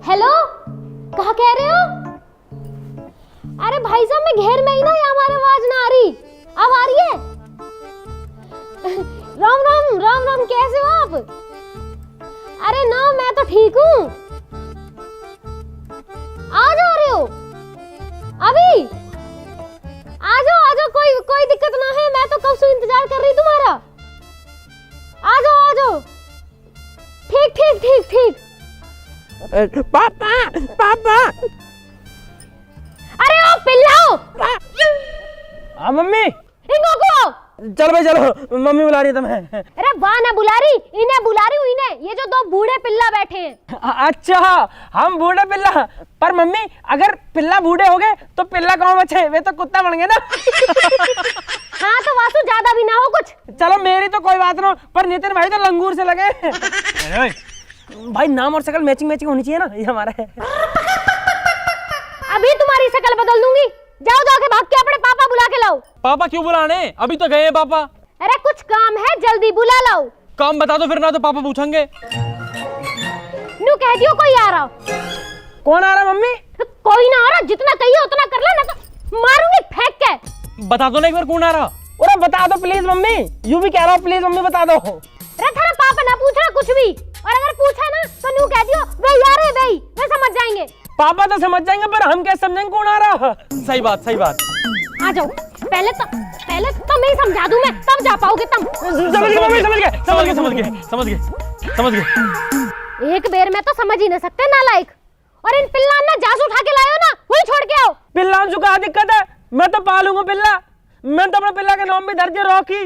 Hello, कहाँ कह रहे हो? अरे भाई साहब मैं घेर में ही ना, ये हमारी आवाज ना आ रही। अब आ रही है? राम राम राम राम, कैसे हो आप? अरे ना, मैं तो ठीक हूँ। आ जा रहे हो अभी? आ जाओ, कोई दिक्कत ना है, मैं तो कब से इंतजार कर रही तुम्हारा। आ जाओ। ठीक। पापा अरे ओ पिल्लाओ। हाँ मम्मी, इनको को चलो भाई चलो, मम्मी बुला रही है तुम्हें। अरे वाह, ना बुला रही, इन्हें बुला रही हूँ, इन्हें। ये जो दो बूढ़े पिल्ला बैठे हैं। अच्छा, हम बूढ़े पिल्ला। पर मम्मी, अगर पिल्ला बूढ़े हो गए तो पिल्ला कहाँ बचे? वे तो कुत्ता बन गए ना। हाँ तो वासु, ज्यादा भी ना हो कुछ। चलो मेरी तो कोई बात ना, पर नितिन भाई तो लंगूर से लगे। भाई नाम और शक्ल मैचिंग होनी चाहिए ना, ये हमारा है। अभी तुम्हारी शक्ल बदल दूंगी। जाओ जाके भाग के अपने पापा बुला के लाओ। पापा क्यों बुलाने? अभी तो गए पापा। अरे कुछ काम है, जल्दी बुला लाओ। काम बता दो फिर, ना तो पापा पूछेंगे। नू कह दियो कोई आ रहा। कौन आ रहा मम्मी? कोई ना आ रहा, जितना कहिए उतना कर ले, ना तो मारूंगी फेंक के। बता दो ना एक बार कौन आ रहा। अरे बता दो प्लीज मम्मी, यूं भी कह रहा हूँ, प्लीज मम्मी बता दो। अरे थारा पापा ना पूछ रहा कुछ भी, और अगर पूछा ना तो नू कह दियो वे यार है, वे समझ जाएंगे। पापा तो समझ जाएंगे, पर हम कैसे समझेंगे कौन आ रहा? सही बात। आ जाओ, पहले तो मैं ही समझा दूं, मैं तब जा पाओगे तुम। समझ गए। एक बेर में तो समझ ही नहीं सकते नालायक। और इन पिल्ला ना जास उठा के लायो ना, वही छोड़ के आओ। पिल्ला जो क्या दिक्कत है? मैं तो पालूंगा पिल्ला। मैं तो अपने पिल्ला के नाम भी धर दिया रॉकी।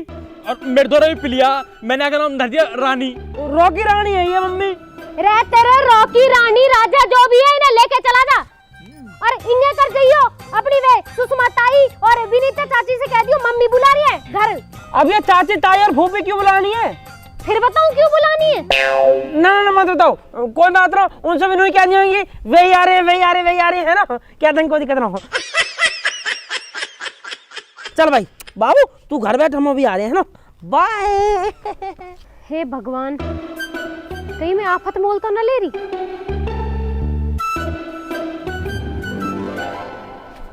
और मेरे द्वारा भी पिलिया, मैंने क्या नाम धर दिया? रानी। रॉकी रानी है ये मम्मी। रे तेरे रॉकी रानी राजा जो भी है, इन्हें लेके चला जा। और इन्हें कर जाइयो अपनी वे सुषमा ताई और विनीता चाची से कह दियो मम्मी बुला रही है घर। अब ये चाची ताई और फूफी क्यों बुलानी है? फिर बताऊं क्यों बुलानी है? ना मत बताओ, कोई बात ना, उनसे भी नहीं कहनी होगी। वे आ रहे है ना, क्या दिन कोई दिक्कत ना हो। चल भाई बाबू, तू घर बैठ, हम अभी आ रहे हैं ना। बाय। हे भगवान, कहीं मैं आफत मोल तो न ले रही।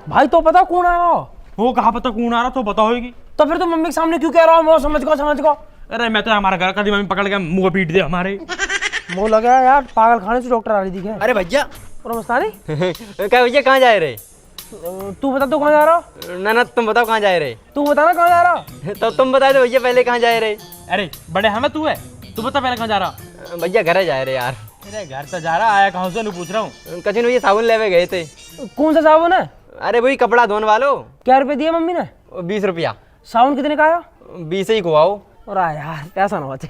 भाई तो पता कौन आ रहा? वो कहाँ पता कौन आ रहा, तो पता होगी। तो फिर तो मम्मी के सामने क्यों कह रहा हूँ? समझ को। अरे मैं तो हमारा घर का दी, मम्मी पकड़ के मुंह पीट दे हमारे। मुंह लगा यार, पागल खाने से डॉक्टर आ रही थी क्या? अरे भैया, मस्तानी क्या भैया कहाँ जा रहे? तू बता, तू कहाँ जा रहा? ना तुम बताओ कहाँ जा रहे? तू बता ना कहाँ जा रहा? तो तुम बता दो भैया पहले कहाँ जा रहे? अरे बड़े हमें तू है, तू बता पहले कहाँ जा रहा? भैया घर जा रहे यार। अरे घर तो जा रहा, आया कहाँ से पूछ रहा हूँ। कचिन भैया साबुन लेवे गए थे। कौन सा साबुन है? अरे वही कपड़ा धोने वालो। क्या रुपए दिए मम्मी ने? 20 रुपया। साबुन कितने का आया? 20 ही को आओ। और यार पैसा ना बचे।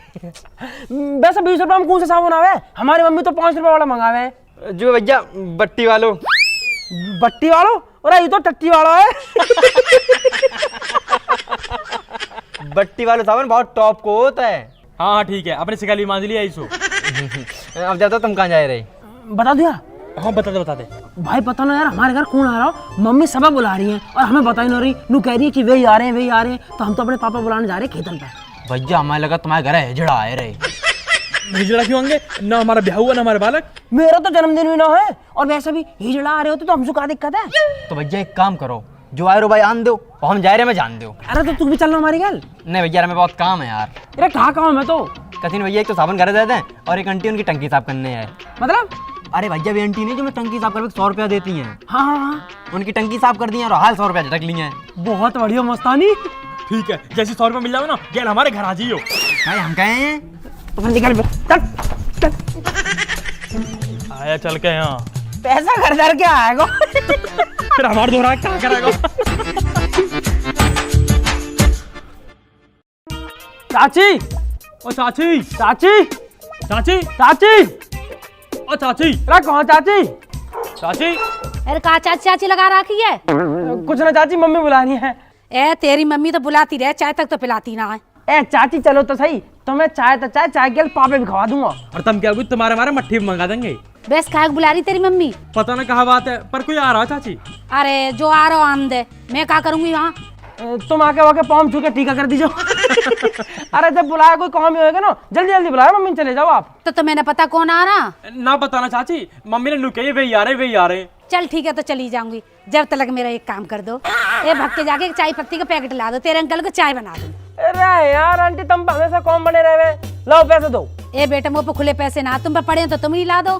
वैसे 20 रुपए में कौन सा साबुन आवे? हमारी मम्मी तो 5 रुपए वाला मंगावे हैं। जो भैया बट्टी वालो। बट्टी वालों? और ये तो टट्टी वाला है। बट्टी वाला साबुन बहुत टॉप को होता है। हाँ ठीक है, अपने शिकाली मान लिया इसो। अब जाता तुम कहाँ जा रहे? बता दिया? हाँ बता दे। भाई पता ना यार, हमारे घर कौन आ रहा? मम्मी सब बुला रही हैं और हमें बता ही नहीं रही। नू कह रही है कि वे आ रहे हैं, तो हम तो अपने पापा बुलाने जा रहे हैं खेतन पे। भैया हमें लगा तुम्हारे घर हिजड़ा आए रहे। हिजड़ा क्यों आएंगे? ना हमारा ब्याह हुआ ना हमारे बालक। मेरा तो जन्मदिन भी ना है, और वैसे भी हिजड़ा आ रहे होते तो हमसे क्या दिक्कत है? तो भैया एक काम करो, जो आए रो भाई आन दो, और हम जा रहे मैं जान दो। अरे तो तू भी चलना हमारी घर। नहीं भैया हमें बहुत काम है यार। अरे कहाँ काम है? तो कथिन भैया एक तो साबुन घर दे दें, और एक आंटी उनकी टंकी साफ करने है। मतलब? अरे भैया भी आंटी नहीं जो मैं टंकी साफ करके 100 रुपया देती हैं। हाँ, उनकी टंकी साफ कर दी है और हाल 100 रुपया झटक ली है। बहुत बढ़िया मस्तानी। ठीक है, जैसे 100 रुपया मिल जाओ ना, गेल हमारे घर आ जाइयो। भाई हम कहे हैं तो फिर निकल चल। आया चल के यहाँ, पैसा घर के आएगा। फिर हमारे दोहरा क्या करेगा? चाची, ओ चाची, चाची, चाची, चाची, ओ चाची, अरे कहाँ चाची? चाची, अरे कहा चाची लगा रखी है? कुछ ना चाची, मम्मी बुलानी है। ए तेरी मम्मी तो बुलाती रहे, चाय तक तो पिलाती ना है। ए चाची चलो तो सही, तो मैं चाय के पापे भी खवा दूंगा। और तुम क्या कुछ तुम्हारे हमारे मट्ठी में मंगा देंगे। बेस खाक बुला रही तेरी मम्मी? पता ना कहाँ बात है, पर कोई आ रहा चाची। अरे जो आ रहा आम दे, मैं क्या करूंगी वहाँ? तुम आके पाँव छू के टीका कर दीजिए। अरे जब बुलाया कोई काम ही होएगा ना, जल्दी जल्दी बुलाया मम्मी, चले जाओ आप। तो तुम्हें न पता कौन आ रहा? ना बताना चाची, मम्मी ने कही वही आ रहे। चल ठीक है तो चली जाऊंगी, जब तक मेरा एक काम कर दो, ये भग के जाके चाय पत्ती का पैकेट ला दो, तेरे अंकल को चाय बना दूं। अरे यार आंटी, तुम हमेशा कौन बने रहे, लाओ पैसे दो। ए बेटा, मुँह पे खुले पैसे ना, तुम पर पड़े तो तुम ही ला दो।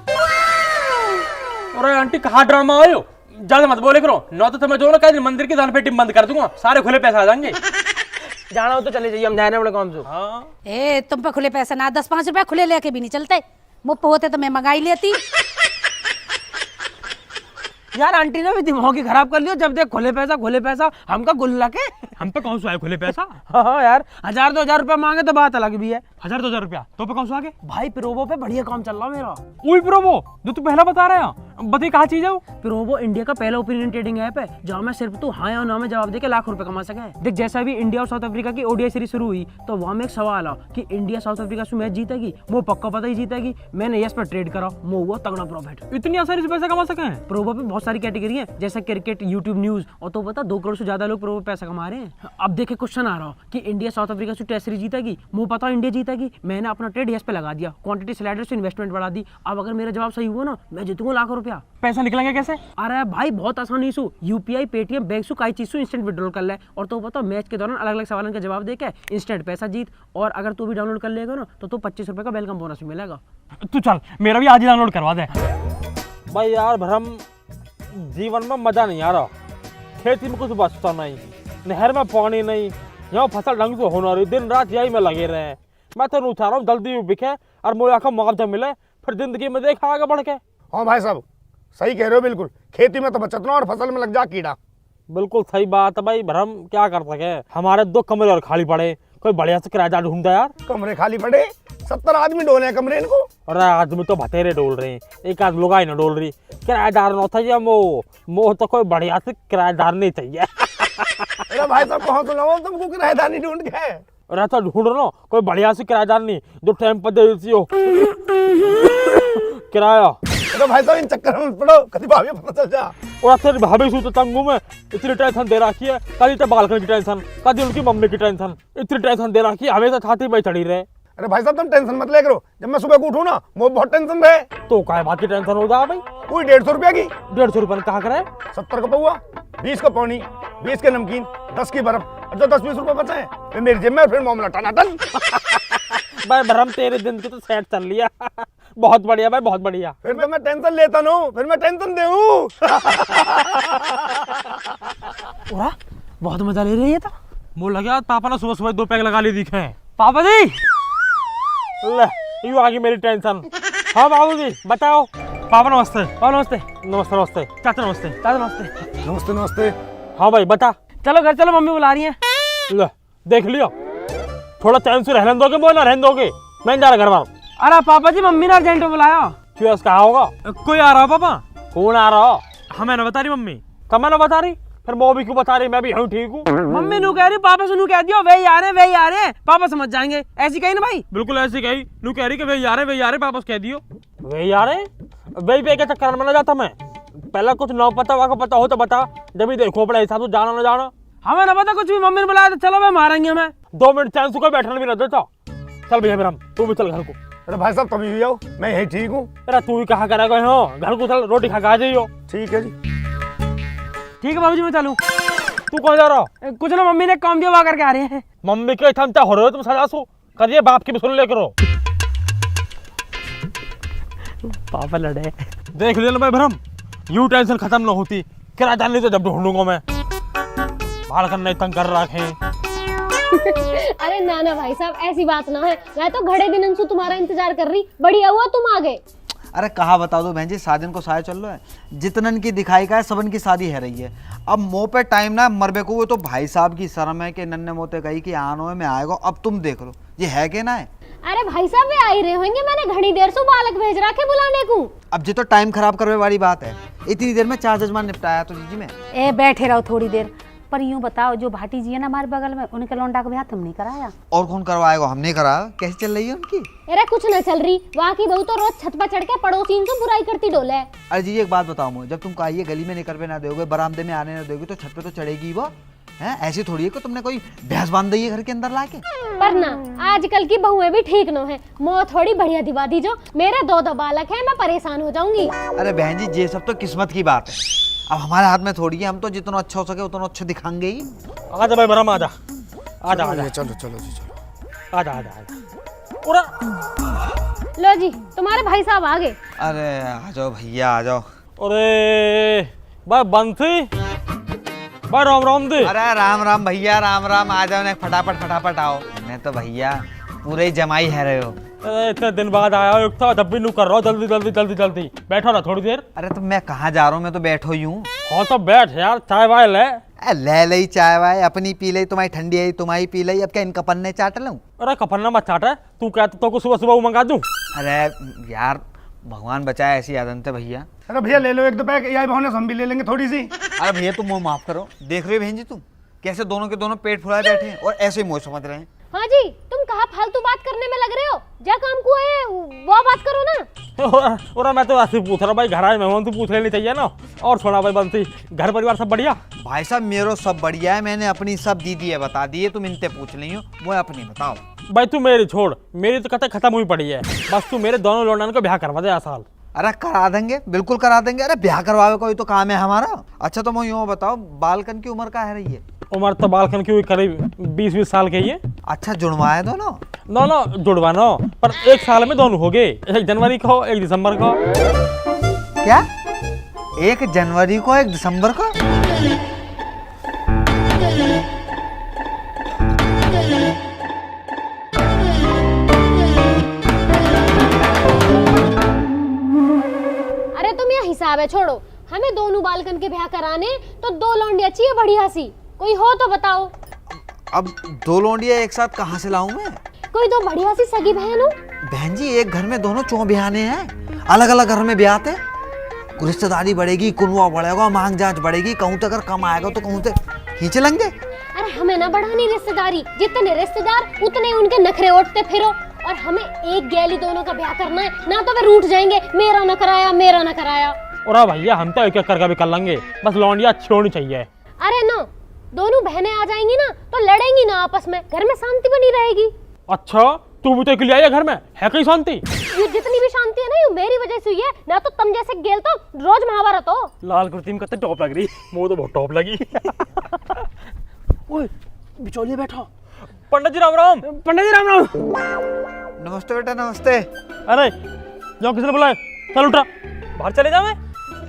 अरे आंटी कहाँ ड्रामा आयो, ज्यादा मत बोले करो, न तो तुम्हें जो ना कहीं मंदिर की दान पेटी बंद कर दूंगा, सारे खुले पैसे आ जाएंगे। जाना हो तो चले जाइए, हम जा रहे हैं बड़े काम से। हाँ। ए तुम पे खुले पैसे ना, 10-5 रुपया खुले लेके भी नहीं चलते, मुँह पे होते तो मैं मंगाई लेती। यार आंटी ने भी दिमाग ही खराब कर लिया, जब देख खुले पैसा, हमका गुल्ला के। हम पे कौन सा है खुले पैसा? हाँ यार, 1000-2000 रुपया मांगे तो बात अलग भी है। 1000-2000 रुपया तो पे कौन सा आगे? भाई प्रोवो पे बढ़िया काम चल रहा मेरा। वही प्रोमो जो तू पहला बता रहे हैं, बताइए कहाँ चीज है वो? प्रोवो इंडिया का पहला ओपिनियन ट्रेडिंग ऐप है, जहाँ में सिर्फ तू हाँ या ना में जवाब देके लाख रुपए कमा सके। देख जैसा भी इंडिया और साउथ अफ्रीका की ओडीआई सीरीज शुरू हुई, तो वहाँ में एक सवाल आ कि इंडिया साउथ अफ्रीका से मैच जीतेगी, वो पक्का पता ही जीतेगी। मैंने यस पर ट्रेड करा, वो हुआ तगड़ा प्रॉफिट। इतनी आसानी से पैसा कमा सके हैं? प्रोवो पे बहुत सारी कैटेगरी है, जैसे क्रिकेट, यूट्यूब, न्यूज, और तो पता 2 करोड़ से ज्यादा लोग प्रोवो पे पैसा कमा रहे हैं। अब देखे क्वेश्चन आ रहा हो कि इंडिया साउथ अफ्रीका से टेस्ट सीरीज जीतेगी, मुझे पता इंडिया जीतेगी, मैंने अपना ट्रेड यस पे लगा दिया, क्वांटिटी स्लाइडर से इन्वेस्टमेंट बढ़ा दी। अब अगर मेरा जवाब सही हुआ ना, मैं जीतूंगा लाखों रुपया। पैसा निकलेंगे कैसे? अरे भाई बहुत आसानी से यूपीआई, पेटीएम, बैंक से कई चीज से इंस्टेंट विड्रॉल कर ले, और तो पता मैच के दौरान अलग अलग सवालों का जवाब देके इंस्टेंट पैसा जीत। और अगर तू भी डाउनलोड कर लेगा ना, तो 25 रुपए का वेलकम बोनस भी मिलेगा। तू चल मेरा भी आज ही डाउनलोड करवा दे। भाई यार भ्रम, जीवन में मजा नहीं आ रहा, खेती में कुछ बचता नहीं, नहर में पानी नहीं, यहाँ फसल ढंग से होना रही, दिन रात यही में लगे रहे हैं। मैं तो चाह रहा हूँ जल्दी बिके और मुझे आखिर मुआवजा मिले, फिर जिंदगी में देखा आगे बढ़ के। हाँ भाई साहब सही कह रहे हो, बिल्कुल खेती में तो बचत ना और फसल में लग जा कीड़ा। बिल्कुल सही बात है भाई भ्रम, क्या कर सके, हमारे 2 कमरे और खाली पड़े, कोई बढ़िया से किराएदार ढूंढा यार। कमरे खाली पड़े, 70 आदमी डोले हैं कमरे इनको। अरे आदमी तो बतेरे डोल रहे हैं, एक आध लोग आई ना डोल रही, किराएदार न था ये मो तो कोई बढ़िया से किराएदार नहीं चाहिए। अरे भाई साहब कहाँ सुनाओ तुमको किराएदार नहीं ढूंढ के। अरे तो ढूंढ रहा कोई बढ़िया से किराएदार नहीं जो टाइम पर दे देती हो किराया। अरे भाई साहब इन चक्कर में पड़ो, कभी भाभी पता चल जा। और फिर भाभी सू तो तंगू में इतनी टेंशन दे रखी है, कभी तो बालकनी की टेंशन, कभी उनकी मम्मी की टेंशन, इतनी टेंशन दे रखी है, हमेशा छाती में चढ़ी रहे। अरे भाई साहब तुम टेंशन मत ले करो, जब मैं सुबह को उठूँ ना वो बहुत टेंशन रहे। तो काय बात की टेंशन हो जा भाई? कोई 150 रुपया की, 150 रुपये कहा करे? 70 का पौआ, 20 का पानी, 20 के नमकीन, 10 की बर्फ, और जो 10-20 रुपए बचे हैं फिर मेरी जेब में, फिर मामला टनाटन। भाई भ्रम तेरे दिन की तो सेट चल लिया। बहुत बढ़िया भाई, बहुत बढ़िया। फिर तो मैं टेंशन लेता ना, फिर मैं टेंशन देऊं। बहुत मजा ले रही है तो। मुझे लगा पापा ने सुबह सुबह 2 पैक लगा लिए दिखे हैं। पापा जी ले यू आ गई मेरी टेंशन। हाँ बाबू जी बताओ। पापा नमस्ते। नमस्ते। नमस्ते नमस्ते चाचा नमस्ते। चाचा नमस्ते। नमस्ते नमस्ते। हाँ भाई बता। चलो घर चलो, मम्मी बुला रही है। ले देख लियो, थोड़ा चैन से रहने दोगे, वो ना रहने दोगे, मैं जा रहा घर बार। अरे पापा जी मम्मी ने अर्जेंट बुलाया। क्यों कहा होगा? कोई आ रहा पापा? कौन आ रहा? हमें ना बता रही मम्मी। कब ना बता रही? फिर वो भी क्यों बता रही? मैं भी हूँ ठीक हूँ। मम्मी नू कह रही, पापा से नू कह दियो वे आ रहे हैं, पापा समझ जाएंगे। ऐसी कही ना भाई? बिल्कुल ऐसी कही, नू कह रही कि वे आ रहे पापा से कह दियो। वे आ रहे वे पे के चक्कर में ना जाता मैं, पहले कुछ ना पता वाका पता हो तो बता, जब भी देखो अपने हिसाब से जाना ना जाना। हमें ना पता कुछ भी, मम्मी ने बुलाया तो चलो मैं मारेंगे हमें। 2 मिनट चैन से कोई बैठने भी ना देता। चल भैया मेरा, तू भी चल घर को। अरे भाई साहब तभी भी आओ, मैं यही ठीक हूँ। अरे तू ही कहा करेगा हो, घर को चल, रोटी खा के आ जाइयो। ठीक है जी। ठीक है बाबूजी मैं चलूं। तू कहाँ जा रहा? कुछ ना, मम्मी ने काम दिया वहाँ करके आ रहे हैं। मम्मी के थमता हो रहे हो तुम सजा सो, करिए बाप की भी सुन ले करो। पापा लड़े। देख लिया ना भाई भ्रम, यूं टेंशन खत्म ना होती, किराया नहीं तो जब ढूंढूंगा मैं। बाल करना तंग कर रखे। अरे ना ना भाई साहब ऐसी बात ना है, मैं तो घड़े दिन से तुम्हारा इंतजार कर रही, बढ़िया हुआ तुम आ गए। अरे कहा बता दो बहन जी, शादी को शादी चल रहा है, जितनन की दिखाई का है सबन की शादी है रही है। अब मुँह पे टाइम ना मरबे को, वो तो भाई साहब की शर्म है कि नन्ने मोते कही कि आनो में आएगा। अब तुम देख लो ये है कि ना है। अरे भाई साहब वे आ ही रहे होंगे, मैंने घड़ी देर से बालक भेज रखे बुलाने को। अब जी तो टाइम खराब करने वाली बात है, इतनी देर में 4 जजमान निपटाया तो जी में। ए बैठे रहो थोड़ी देर, पर यूं बताओ जो भाटी जी है ना हमारे बगल में, उनके लौंडा का ब्याह तुमने कराया? और कौन करवाएगा, हमने करा। कैसी चल रही है उनकी? अरे कुछ न चल रही, वहाँ की बहू तो रोज छत पर चढ़ के पड़ोसी से बुराई करती डोले। अरे जी एक बात बताओ मुझे, जब तुम कहिए गली में निकल पे ना दोगे, बरामदे में आने ना दोगे, तो छत पे तो चढ़ेगी वो। हैं? ऐसी थोड़ी है कि तुमने कोई भैंस बांध दी है घर के अंदर लाके। पर ना आजकल की बहुएं भी ठीक न है, मौत थोड़ी बढ़िया दिवा दी जो। मेरे दो बालक हैं, मैं परेशान हो जाऊंगी। अरे बहन जी, ये सब तो किस्मत की बात है, अब हमारे हाथ में थोड़ी है। हम तो जितना अच्छा हो सके उतना अच्छा दिखाएंगे ही। आजा भाई ब्रह्म, आजा आजा आजा चलो चलो जी चलो। आजा आजा आजा। उरा लो जी, तुम्हारे भाई साहब आ गए। अरे आ जाओ भैया, आ जाओ। अरे भाई बंसी, भाई राम राम दे। अरे राम राम भैया, राम राम। आ जाओ ना, फटाफट फटाफट आओ। मैं तो भैया पूरे ही जमाई है रहे हो। अरे इतने दिन बाद आया हो, एक तो जब भी नू कर रहा हो, जल्दी जल्दी जल्दी जल्दी बैठो ना थोड़ी देर। अरे तो मैं कहाँ जा रहा हूँ, मैं तो बैठो ही हूँ। हाँ तो बैठ यार, चाय वाय ले। ले लई चाय वाय, अपनी पी लई, तुम्हारी ठंडी आई तुम्हारी पी लई, अब क्या इनका पन्ने चाट लूं? अरे कफन्ना मत चाट है, तू कहता तो को सुबह सुबह मंगा दूं। अरे यार भगवान बचाए, ऐसी आदत है भैया। अरे भैया ले लो एक दो पैक, यही बहाने से हम भी ले लेंगे थोड़ी सी। अरे भैया तुम मुँह माफ करो, देख रहे हो बहन जी तुम कैसे दोनों के दोनों पेट फुलाए बैठे हैं और ऐसे ही मुँह समझ रहे हैं। हाँ जी, तुम कहाँ फालतू बात करने में लग रहे हो? जा काम को आए वो बात करो ना। और मैं तो ऐसे पूछ रहा भाई, घर आए मेहमान तो पूछ लेनी चाहिए ना। और छोड़ा भाई बंसी, घर परिवार सब बढ़िया? भाई साहब मेरो सब बढ़िया है, मैंने अपनी सब दीदी है बता दी है, तुम इनसे पूछ ली हो, वो अपनी बताओ। भाई तू मेरी छोड़, मेरी तो कथा खत्म हुई पड़ी है। बस तू मेरे दोनों लौंडन को ब्याह करवा दे आ साल। अरे करा देंगे, बिल्कुल करा देंगे। अरे ब्याह करवावे कोई तो काम है हमारा। अच्छा तो मैं यूँ बताओ, बालकन की उम्र क्या है रही है? उम्र तो बालकन की हुई करीब 20-20 साल की है। अच्छा जुड़वाए दोनों? नो नो जुड़वानो, पर एक साल में दोनों हो गए, 1 जनवरी को 1 दिसंबर को। क्या 1 जनवरी को 1 दिसंबर को? अरे तुम ये हिसाब है छोड़ो, हमें दोनों बालकन के ब्याह कराने तो 2 लौंडिया चाहिए बढ़िया सी, कोई हो तो बताओ। अब 2 लौंडिया एक साथ कहाँ से लाऊं मैं? कोई 2 बढ़िया सी सगी बहन हो। बहन जी एक घर में दोनों चौ ब्याहने हैं, अलग अलग घर में ब्याहते हैं। रिश्तेदारी बढ़ेगी, कुनवा बढ़ेगा, मांग जांच बढ़ेगी, कहूँ तो अगर कम आएगा तो कहूँ तो खींच लेंगे। अरे हमें ना बढ़ानी रिश्तेदारी, जितने रिश्तेदार उतने उनके नखरे ओटते फिरो। और हमें एक गैली दोनों का ब्याह करना है, ना तो वे रूठ जाएंगे, मेरा न कराया मेरा न कराया। और भैया हम तो एक एक करके भी कर लेंगे, बस लौंडिया अच्छी होनी चाहिए। अरे नो, दोनों बहनें आ जाएंगी ना तो लड़ेंगी ना आपस में, घर में शांति बनी रहेगी। अच्छा तू भी तो अकेली आई है घर में, है कहीं शांति? ये जितनी भी शांति है ना, ये मेरी वजह से हुई है, ना तो तुम जैसे गेल तो रोज महाभारत हो। लाल कुर्ती में कितनी टॉप लग रही, मुझे तो बहुत टॉप लगी। ओए बिचौलिए बैठो। पंडित जी राम राम। पंडित जी राम राम। नमस्ते बेटा नमस्ते। अरे जो किसने बुलाया, चल उठा, बाहर चले जा। मैं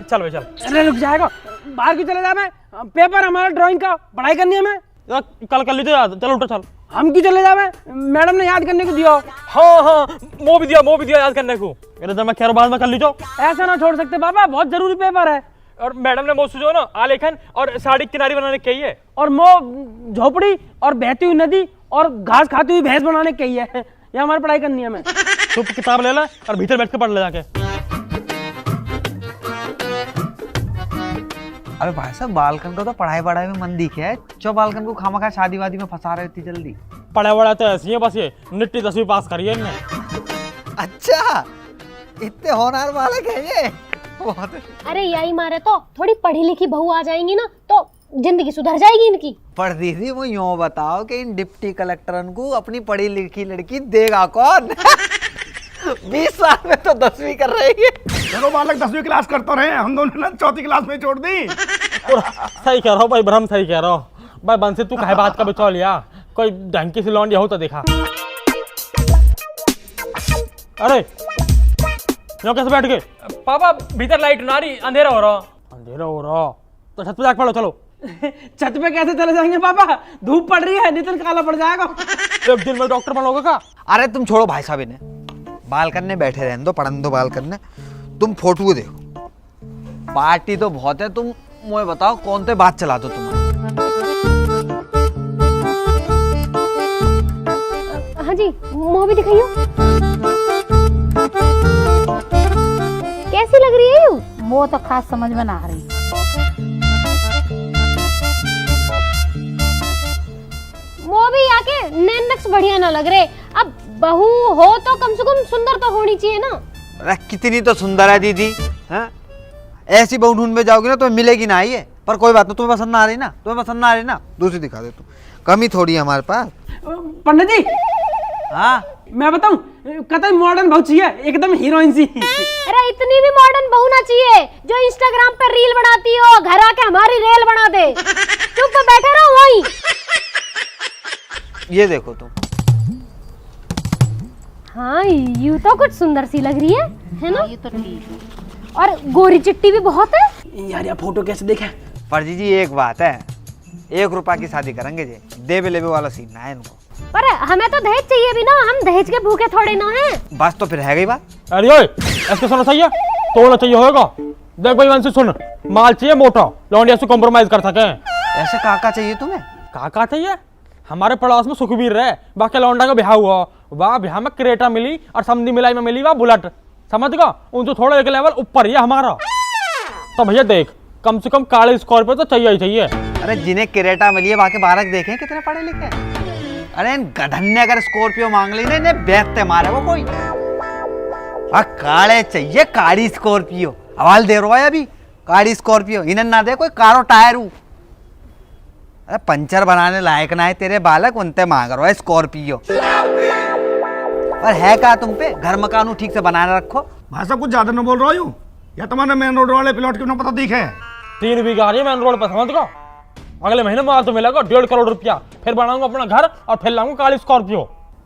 चल भाई चल। अरे रुक जाएगा, बाहर क्यों चले जा? मैं पेपर हमारा ड्राइंग का, पढ़ाई करनी है हमें। यार कल कर लीजिए याद, चल उठा चल। हम क्यों चले जावे? मैडम ने याद करने को दिया। हाँ हाँ वो भी दिया याद करने को। मेरे तो मैं खैर बाद में कर लीजो। ऐसा ना छोड़ सकते पापा, बहुत जरूरी पेपर है। और मैडम ने वो सुझो ना आलेखन और साड़ी किनारी बनाने की है, और मो झोपड़ी और बहती हुई नदी और घास खाती हुई भैंस बनाने की है। ये हमारी पढ़ाई करनी है हमें। तू किताब ले ला और भीतर बैठ के पढ़ ले जाके। अरे भाई साहब बालकन को तो पढ़ाई में मन दिखे है, चो बालकन को खामखा शादी वादी में फंसा रहे इतनी जल्दी। पढ़ा वड़ा तो ऐसी है, बस ये निट्टी 10वीं पास करी है इनने। अच्छा इतने होनहार बालक है ये, बहुत। अरे यही मारे तो थोड़ी पढ़ी लिखी बहू आ जाएंगी ना तो जिंदगी सुधर जाएगी इनकी। पर दीदी वो यूँ बताओ कि इन डिप्टी कलेक्टरन को अपनी पढ़ी लिखी लड़की देगा कौन? 20 साल में तो 10वीं कर रही है। दोनों बालक 10वीं क्लास करते रहे, हम दोनों ने 4थी क्लास में छोड़ दी। सही कह रहा हूँ भाई ब्रह्म, सही कह रहा हूँ भाई। बंसी तू कहे बात का बिचौल लिया, कोई ढंग की सी लौंडिया हो तो देखा। अरे यहाँ कैसे बैठ गए? पापा भीतर लाइट ना रही, अंधेरा हो रहा। अंधेरा हो रहा तो छत पे जाके पढ़ो चलो। छत पे कैसे चले जाएंगे पापा, धूप पड़ रही है, नितिन काला पड़ जाएगा। एक दिन में डॉक्टर बनोगे का? अरे तुम छोड़ो भाई साहब, इन्हें बालकन ने बैठे रहने दो, पढ़न दो बालकन ने। तुम फोटो देखो, पार्टी तो बहुत है। तुम मुझे बताओ कौन से बात चला दो तुम्हारे? हाँ जी, मुँह भी दिखाइयो। कैसी लग रही है यू? वो तो खास समझ में ना आ रही। वो भी आके नैन नक्श बढ़िया ना लग रहे। अब बहू हो तो कम से कम सुंदर तो होनी चाहिए ना। अरे कितनी तो सुंदर है दीदी, हैं? ऐसी बहू ढूंढ में जाओगी ना तो मिलेगी ना ये। पर कोई बात नहीं, तुम्हें पसंद ना आ रही ना, तुम्हें पसंद ना आ रही ना, दूसरी दिखा दे तू, कमी थोड़ी है हमारे पास। पंडित जी हाँ मैं बताऊं, कतई मॉडर्न बहुत चाहिए, एकदम हीरोइन सी। अरे इतनी भी मॉडर्न बहू ना चाहिए जो इंस्टाग्राम पे रील बनाती हो, घर आके हमारी रेल बना दे। चुप बैठे रहो वहीं। ये देखो तुम। हाँ यू तो कुछ सुंदर सी लग रही है ना? ये तो ठीक है। और गोरी चिट्टी भी बहुत है। यार यार फोटो कैसे देखे? पर जी एक बात है, 1 रुपया की शादी करेंगे जी, देवे लेवे वाला सीन ना है इनको। पर हमें तो दहेज चाहिए भी ना, हम दहेज के भूखे थोड़े ना हैं। बस तो फिर है गई बात। अरे ओए ऐसे सुनना चाहिए, तोड़ना चाहिए होगा। देख भाई वंशी सुन, माल चाहिए मोटा, लौंडिया से कॉम्प्रोमाइज कर सके। ऐसे काका चाहिए तुम्हें? काका चाहिए? हमारे पड़ोस में सुखबीर रहे, बाकी लौंडा का ब्याह हुआ, वाह ब्याह में क्रेटा मिली और समधी मिलाई में मिली वाह बुलेट, समझ गया? उन तो थोड़ा एक लेवल ऊपर ही है हमारा। तो भैया देख, कम से कम काले स्कॉर्पियो तो चाहिए ही चाहिए। अरे जिन्हें क्रेटा मिली है बाकी बारक देखे कितने पढ़े लिखे हैं। अरे इन गधन ने अगर स्कॉर्पियो मांग ली ना, इन्हें बेचते मारे वो कोई। काले चाहिए, काली स्कॉर्पियो। हवाल दे रहा है अभी, काली स्कॉर्पियो। इन्हें ना दे कोई कारो टायर। अरे पंचर बनाने लायक ना है तेरे बालक, उनते मांग रहा है स्कॉर्पियो। और है क्या तुम पे? घर मकान ठीक से बनाने रखो। भाई साहब कुछ ज्यादा न बोल रहा हूँ, या तुम्हारे मेन रोड वाले प्लॉट क्यों ना पता दिखे है? 3 बीघा है मेन रोड पर, समझ गया? अगले महीने माल तो मिलेगा 1.5 करोड़ रुपया, फिर बनाऊंगा अपना घर और फिर लाऊंगा काली स्कॉर्पियो।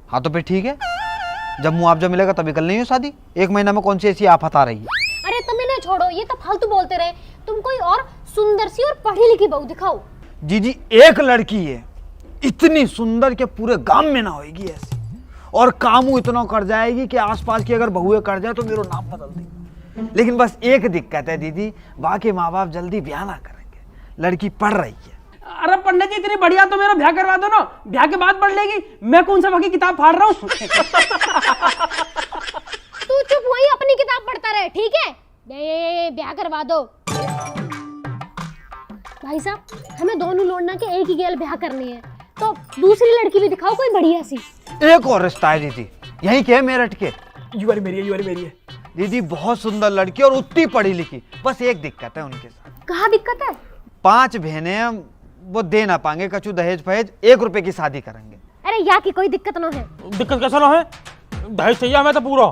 हाँ तो फिर ठीक है, जब मुआवजा मिलेगा तभी कर लेंगे शादी। 1 महीना में कौन सी ऐसी आफत आ रही है? अरे तुम इन्हें छोड़ो, ये तो फालतू बोलते रहे। तुम कोई और सुंदर सी और पढ़ी लिखी बहू दिखाओ। जी एक लड़की है इतनी सुंदर के पूरे गांव में ना होगी ऐसी, और कामू इतना कर जाएगी कि आसपास की अगर बहुएं कर जाए तो मेरा नाम बदल देगी। लेकिन बस एक दिक्कत है दीदी, बाकी माँ बाप जल्दी ब्याह ना करेंगे, लड़की पढ़ रही है। अरे पंडित जी इतनी बढ़िया तो मेरा ब्याह करवा दो ना, ब्याह के बाद पढ़ लेगी। मैं कौन सा बाकी किताब फाड़ रहा हूँ? तू चुप वही अपनी किताब पढ़ता रहे, ठीक है? ब्याह करवा दो। भाई साहब हमें दोनों लौंडा के एक ही गेल ब्याह करनी है, तो दूसरी लड़की भी दिखाओ कोई बढ़िया सी। एक और रिश्ता है दीदी, यही के मेरठ के। यू वाली मेरी है, यू वाली मेरी है। दीदी बहुत सुंदर लड़की और उतनी पढ़ी लिखी, बस एक दिक्कत है उनके साथ। कहाँ दिक्कत है? 5 बहनें हैं, वो दे ना पाएंगे कछु दहेज फहेज, 1 रुपए की शादी करेंगे। अरे यहाँ की कोई दिक्कत ना है। दिक्कत कैसा ना है? दहेज चाहिए हमें तो पूरा,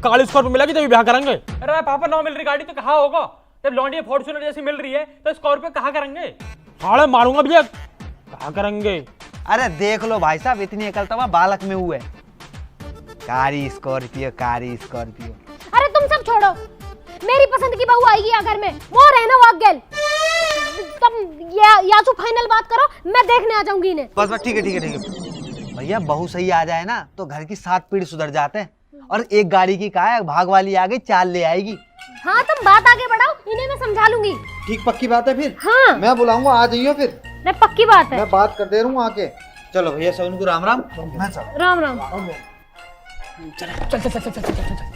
काली स्कॉर्पियो मिलेगी तभी ब्याह करेंगे। अरे पापा 9 मिल रही गाड़ी तो कहाँ होगा? जब लौंडिया फॉर्च्यूनर जैसी मिल रही है तो स्कॉर्पियो कहाँ करेंगे? हाड़े मारूंगा भैया, कहाँ करेंगे? अरे देख लो भाई साहब, इतनी अकल तो बालक में हुए। कारी स्कॉर्पियो, कारी स्कॉर्पियो। अरे तुम सब छोड़ो, मेरी पसंद की बहू आएगी यहाँ घर में, वो रहना वाक गेल। तुम या तो फाइनल बात करो, मैं देखने आ जाऊंगी इन्हें। बस ठीक है ठीक है ठीक है भैया, बहू सही आ जाए ना तो घर की 7 पीढ़ी सुधर जाते हैं। और एक गाड़ी की कहा है, भाग वाली आ गई, 4 ले आएगी। हाँ तुम बात आगे बढ़ाओ, इन्हें मैं समझा लूंगी। ठीक पक्की बात है फिर? हाँ मैं बुलाऊंगा, आ जाइयो फिर। मैं पक्की बात है। मैं बात कर दे रहा हूँ आके। चलो भैया सबन को राम राम। राम राम। चल चल चल चल चल चल।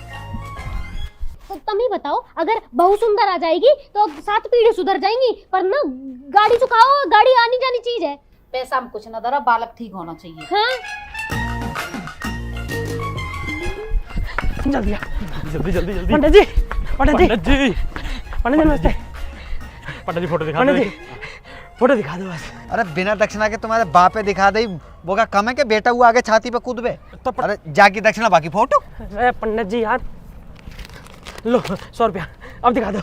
तो तुम ही बताओ, अगर बहू सुंदर आ जाएगी तो 7 पीढ़ी सुधर जाएंगी, पर ना गाड़ी चुकाओ, गाड़ी आनी जानी चीज है। पैसा में कुछ ना दरा, बालक ठीक होना चाहिए। हाँ जल्दी जल्दी जल्दी जल्दी। पंडित जी, पंडित जी, पंडित जी, पंडित जी नमस्ते। पंडित जी फोटो दिखा पंडित दो। जी फोटो दिखा दो बस। अरे बिना दक्षिणा के तुम्हारे बापे दिखा दे, वो क्या कम है कि बेटा हुआ आगे छाती पे कूद बे? अरे जाकी दक्षिणा बाकी फोटो। अरे पंडित जी यार, लो 100 रुपया अब दिखा दो।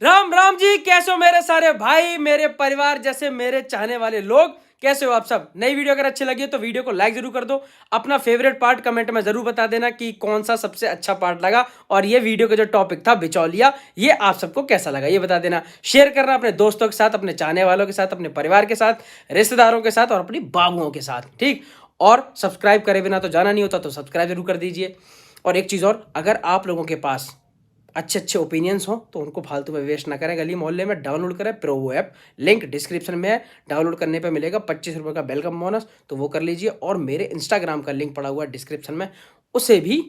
राम राम जी, कैसे हो मेरे सारे भाई, मेरे परिवार जैसे मेरे चाहने वाले लोग, कैसे हो आप सब? नई वीडियो अगर अच्छी लगी है तो वीडियो को लाइक जरूर कर दो। अपना फेवरेट पार्ट कमेंट में जरूर बता देना कि कौन सा सबसे अच्छा पार्ट लगा, और ये वीडियो का जो टॉपिक था बिचौलिया, ये आप सबको कैसा लगा ये बता देना। शेयर करना अपने दोस्तों के साथ, अपने चाहने वालों के साथ, अपने परिवार के साथ, रिश्तेदारों के साथ और अपनी बाबुओं के साथ, ठीक? और सब्सक्राइब करे बिना तो जाना नहीं होता, तो सब्सक्राइब जरूर कर दीजिए। और एक चीज़ और, अगर आप लोगों के पास अच्छे अच्छे ओपिनियंस हो तो उनको फालतू में वेस्ट ना करें, गली मोहल्ले में डाउनलोड करें प्रोवो ऐप, लिंक डिस्क्रिप्शन में है। डाउनलोड करने पे मिलेगा 25 रुपये का वेलकम बोनस, तो वो कर लीजिए। और मेरे इंस्टाग्राम का लिंक पड़ा हुआ है डिस्क्रिप्शन में, उसे भी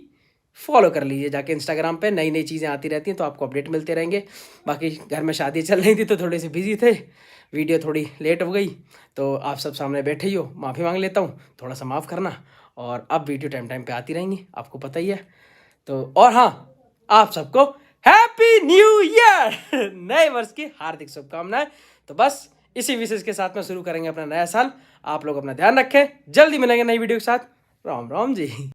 फॉलो कर लीजिए जाके। इंस्टाग्राम पे नई नई चीज़ें आती रहती हैं तो आपको अपडेट मिलते रहेंगे। बाकी घर में शादी चल रही थी तो थोड़े से बिजी थे, वीडियो थोड़ी लेट हो गई, तो आप सब सामने बैठे ही हो, माफ़ी मांग लेता हूँ, थोड़ा सा माफ़ करना। और अब वीडियो टाइम टाइम पे आती रहेंगी, आपको पता ही है। तो और हाँ, आप सबको हैप्पी न्यू ईयर। नए वर्ष की हार्दिक शुभकामनाएं। तो बस इसी विशेष के साथ में शुरू करेंगे अपना नया साल। आप लोग अपना ध्यान रखें, जल्दी मिलेंगे नई वीडियो के साथ। राम राम जी।